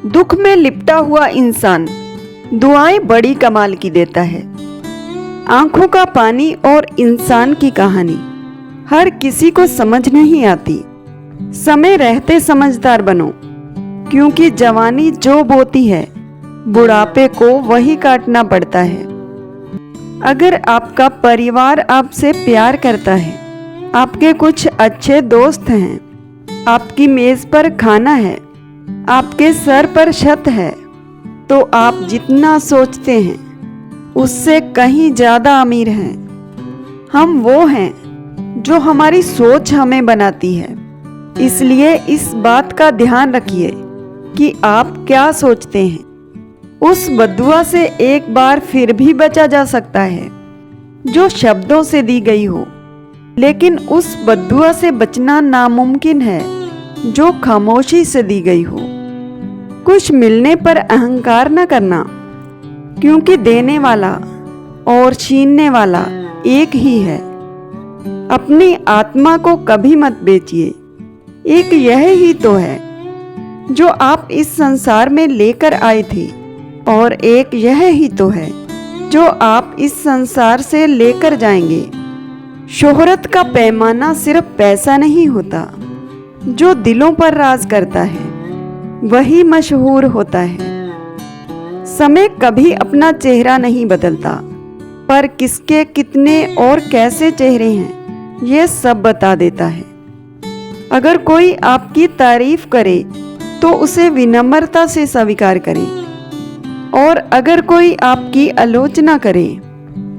दुख में लिपटा हुआ इंसान दुआएं बड़ी कमाल की देता है। आंखों का पानी और इंसान की कहानी हर किसी को समझ नहीं आती। समय रहते समझदार बनो, क्योंकि जवानी जो बोती है बुढ़ापे को वही काटना पड़ता है। अगर आपका परिवार आपसे प्यार करता है, आपके कुछ अच्छे दोस्त हैं, आपकी मेज पर खाना है, आपके सर पर छत है, तो आप जितना सोचते हैं उससे कहीं ज़्यादा अमीर हैं। हम वो हैं जो हमारी सोच हमें बनाती है। इसलिए इस बात का ध्यान रखिए कि आप क्या सोचते हैं। उस बद्दुआ से एक बार फिर भी बचा जा सकता है जो शब्दों से दी गई हो, लेकिन उस बद्दुआ से बचना नामुमकिन है जो खामोशी से दी गई हो। कुछ मिलने पर अहंकार न करना, क्योंकि देने वाला और छीनने वाला एक ही है। अपनी आत्मा को कभी मत बेचिए। एक यह ही तो है जो आप इस संसार में लेकर आए थे, और एक यह ही तो है जो आप इस संसार से लेकर जाएंगे। शोहरत का पैमाना सिर्फ पैसा नहीं होता। जो दिलों पर राज करता है वही मशहूर होता है। समय कभी अपना चेहरा नहीं बदलता, पर किसके कितने और कैसे चेहरे हैं ये सब बता देता है। अगर कोई आपकी तारीफ करे तो उसे विनम्रता से स्वीकार करें, और अगर कोई आपकी आलोचना करे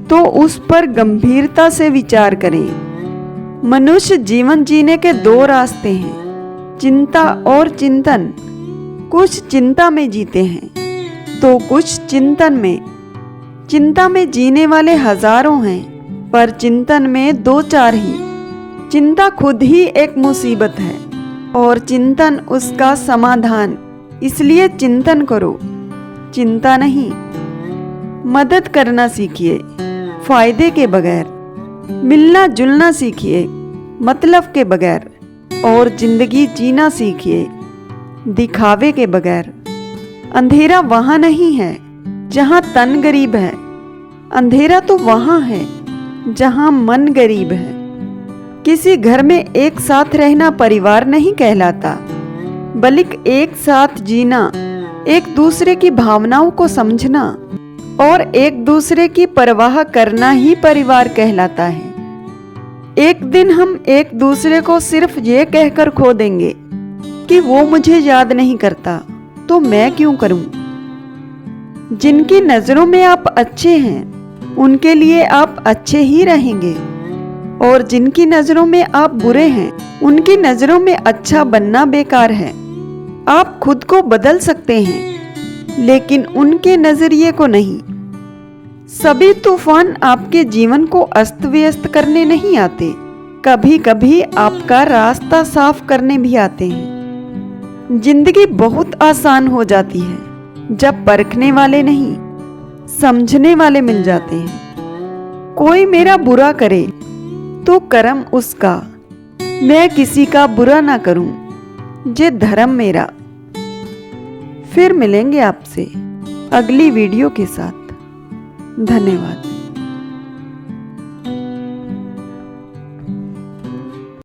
तो उस पर गंभीरता से विचार करें। मनुष्य जीवन जीने के दो रास्ते हैं, चिंता और चिंतन। कुछ चिंता में जीते हैं तो कुछ चिंतन में। चिंता में जीने वाले हजारों हैं, पर चिंतन में दो चार ही। चिंता खुद ही एक मुसीबत है और चिंतन उसका समाधान। इसलिए चिंतन करो, चिंता नहीं। मदद करना सीखिए फायदे के बगैर। मिलना जुलना सीखिए मतलब के बगैर। और जिंदगी जीना सीखिए दिखावे के बगैर। अंधेरा वहां नहीं है जहां तन गरीब है, अंधेरा तो वहां है जहां मन गरीब है। किसी घर में एक साथ रहना परिवार नहीं कहलाता, बल्कि एक साथ जीना, एक दूसरे की भावनाओं को समझना और एक दूसरे की परवाह करना ही परिवार कहलाता है। एक दिन हम एक दूसरे को सिर्फ ये कहकर खो देंगे कि वो मुझे याद नहीं करता, तो मैं क्यों करूं। जिनकी नजरों में आप अच्छे हैं उनके लिए आप अच्छे ही रहेंगे, और जिनकी नजरों में आप बुरे हैं उनकी नजरों में अच्छा बनना बेकार है। आप खुद को बदल सकते हैं, लेकिन उनके नजरिए को नहीं। सभी तूफान आपके जीवन को अस्त व्यस्त करने नहीं आते, कभी कभी आपका रास्ता साफ करने भी आते हैं। जिंदगी बहुत आसान हो जाती है जब परखने वाले नहीं, समझने वाले मिल जाते हैं। कोई मेरा बुरा करे तो कर्म उसका, मैं किसी का बुरा ना करूं, जे धर्म मेरा। फिर मिलेंगे आपसे अगली वीडियो के साथ। धन्यवाद।